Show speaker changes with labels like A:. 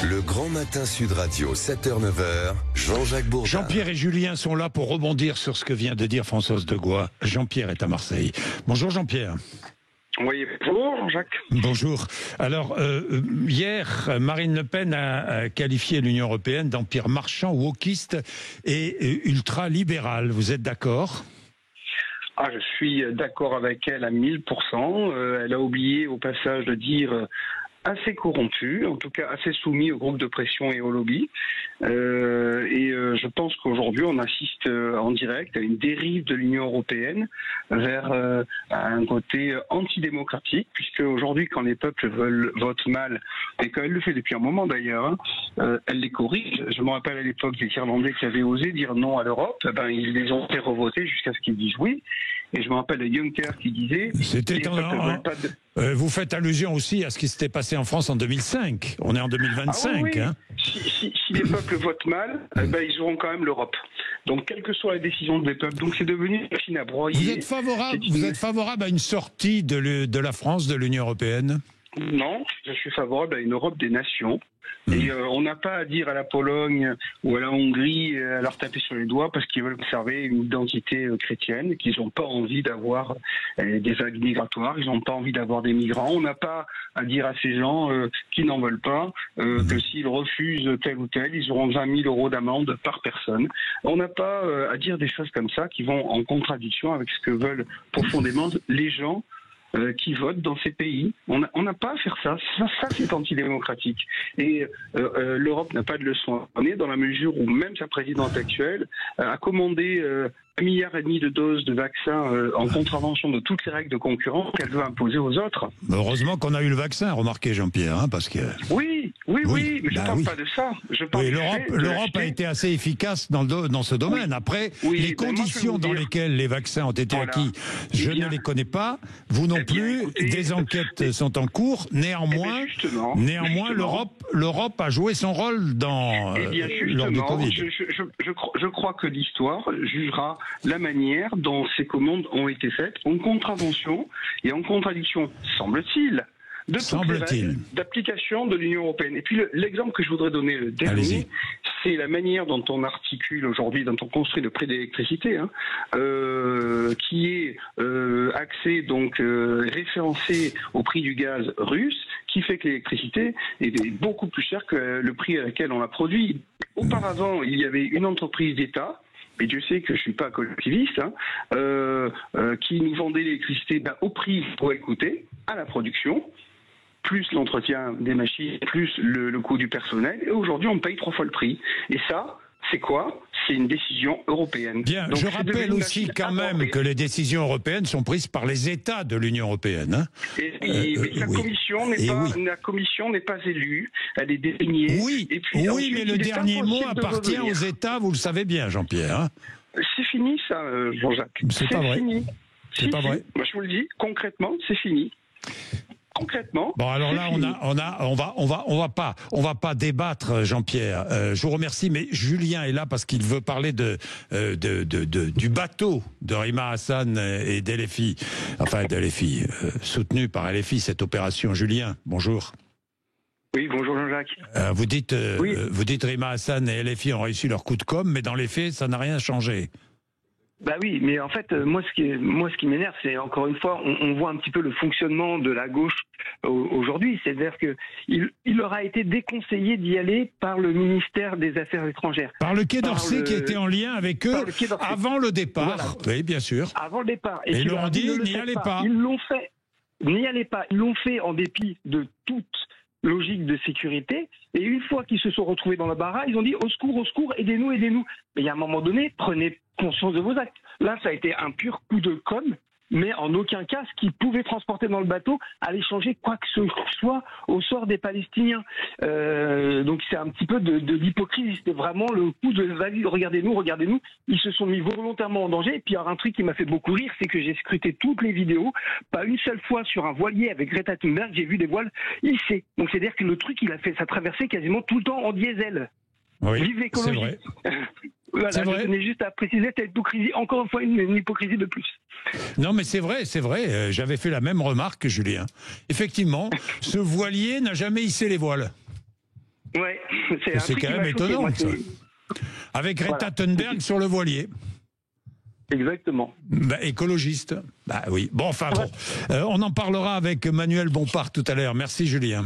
A: Le Grand Matin Sud Radio, 7h-9h, Jean-Jacques Bourdin.
B: Jean-Pierre et Julien sont là pour rebondir sur ce que vient de dire Françoise Degois. Jean-Pierre est à Marseille. Bonjour Jean-Pierre.
C: Oui, bonjour Jacques.
B: Bonjour. Alors, hier, Marine Le Pen a qualifié l'Union européenne d'empire marchand, wokiste et ultra-libéral. Vous êtes d'accord ?
C: Ah, je suis d'accord avec elle à 1000%. Elle a oublié au passage de dire assez corrompu, en tout cas assez soumis au groupe de pression et au lobby. Je pense qu'aujourd'hui, on assiste en direct à une dérive de l'Union européenne vers un côté antidémocratique, puisque aujourd'hui, quand les peuples votent mal, et quand elle le fait depuis un moment d'ailleurs, elle les corrige. Je me rappelle à l'époque des Irlandais qui avaient osé dire non à l'Europe, ils les ont fait revoter jusqu'à ce qu'ils disent oui. Et je me rappelle de Juncker qui disait...
B: vous faites allusion aussi à ce qui s'était passé en France en 2005. On est en 2025.
C: Ah oui.
B: Hein.
C: Si les peuples votent mal, ils auront quand même l'Europe. Donc, quelles que soient les décisions des peuples. Donc, c'est devenu une machine à broyer.
B: Vous êtes favorable à une sortie de la France de l'Union européenne ?
C: Non, je suis favorable à une Europe des nations. Et on n'a pas à dire à la Pologne ou à la Hongrie à leur taper sur les doigts parce qu'ils veulent conserver une identité chrétienne, qu'ils n'ont pas envie d'avoir des vagues migratoires, ils n'ont pas envie d'avoir des migrants. On n'a pas à dire à ces gens qui n'en veulent pas que s'ils refusent tel ou tel, ils auront 20 000 € d'amende par personne. On n'a pas à dire des choses comme ça qui vont en contradiction avec ce que veulent profondément les gens qui votent dans ces pays. On n'a pas à faire ça. Ça c'est antidémocratique. Et l'Europe n'a pas de leçon à donner dans la mesure où même sa présidente actuelle a commandé 1,5 milliard de doses de vaccins en contravention de toutes les règles de concurrence qu'elle veut imposer aux autres.
B: Heureusement qu'on a eu le vaccin, remarquez Jean-Pierre, parce que...
C: Oui, mais je ne parle pas de ça.
B: L'Europe a été assez efficace dans ce domaine. Après, les conditions dans lesquelles les vaccins ont été acquis, je ne les connais pas. Vous non plus. Écoutez, des enquêtes sont en cours. Néanmoins, l'Europe a joué son rôle lors du Covid.
C: Je crois que l'histoire jugera la manière dont ces commandes ont été faites en contravention et en contradiction, semble-t-il, de toutes les règles d'application de l'Union européenne. Et puis l'exemple que je voudrais donner, le dernier, c'est la manière dont on articule aujourd'hui, dont on construit le prix d'électricité, qui est axé, référencé au prix du gaz russe, qui fait que l'électricité est beaucoup plus chère que le prix à laquelle on la produit. Auparavant, il y avait une entreprise d'État, mais Dieu sait que je suis pas collectiviste, qui nous vendait l'électricité au prix pour écouter, à la production, plus l'entretien des machines, plus le coût du personnel. Et aujourd'hui, on paye 3 fois le prix. Et ça, c'est quoi ? C'est une décision européenne.
B: Bien, donc, je rappelle aussi quand même que les décisions européennes sont prises par les États de l'Union européenne.
C: Mais la commission n'est pas élue, elle est désignée.
B: Oui, mais le dernier mot appartient aux États, vous le savez bien, Jean-Pierre.
C: C'est fini, ça, Jean-Jacques.
B: C'est pas vrai.
C: Fini.
B: C'est pas vrai.
C: Moi, je vous le dis, concrètement, c'est fini. Concrètement.
B: Bon, alors là, on va pas débattre, Jean-Pierre. Je vous remercie, mais Julien est là parce qu'il veut parler du bateau de Rima Hassan et d'LFI, soutenu par LFI, cette opération. Julien, bonjour.
C: Oui, bonjour Jean-Jacques.
B: Vous dites Rima Hassan et LFI ont réussi leur coup de com', mais dans les faits, ça n'a rien changé.
D: Bah oui, mais en fait, moi, ce qui m'énerve, c'est encore une fois, on voit un petit peu le fonctionnement de la gauche aujourd'hui. C'est-à-dire que il leur a été déconseillé d'y aller par le ministère des Affaires étrangères.
B: Par le Quai d'Orsay qui était en lien avec eux avant le départ. Voilà. Oui, bien sûr.
D: Avant le départ.
B: Et ils leur ont dit, n'y allez pas.
D: Ils l'ont fait. N'y allez pas. Ils l'ont fait en dépit de toute logique de sécurité. Et une fois qu'ils se sont retrouvés dans la barra, ils ont dit au secours, aidez-nous. Mais il y a un moment donné, prenez conscience de vos actes. Là, ça a été un pur coup de com', mais en aucun cas ce qu'ils pouvaient transporter dans le bateau allait changer quoi que ce soit au sort des Palestiniens. Donc c'est un petit peu de l'hypocrisie. C'était vraiment le coup de regardez-nous. Ils se sont mis volontairement en danger. Et puis il y a un truc qui m'a fait beaucoup rire, c'est que j'ai scruté toutes les vidéos. Pas une seule fois sur un voilier avec Greta Thunberg, j'ai vu des voiles hissés. Donc c'est-à-dire que le truc, il a fait sa traversée quasiment tout le temps en diesel.
B: Oui,
D: vive l'écologie.
B: C'est vrai.
D: Voilà,
B: c'est vrai.
D: Je tenais juste à préciser cette hypocrisie, encore une fois une hypocrisie de plus.
B: Non mais c'est vrai, j'avais fait la même remarque que Julien. Effectivement, ce voilier n'a jamais hissé les voiles.
C: Ouais,
B: c'est quand même étonnant, ça. Avec Greta Thunberg sur le voilier.
C: Exactement.
B: Écologiste. Oui. Bon, enfin bon. On en parlera avec Manuel Bompard tout à l'heure. Merci, Julien.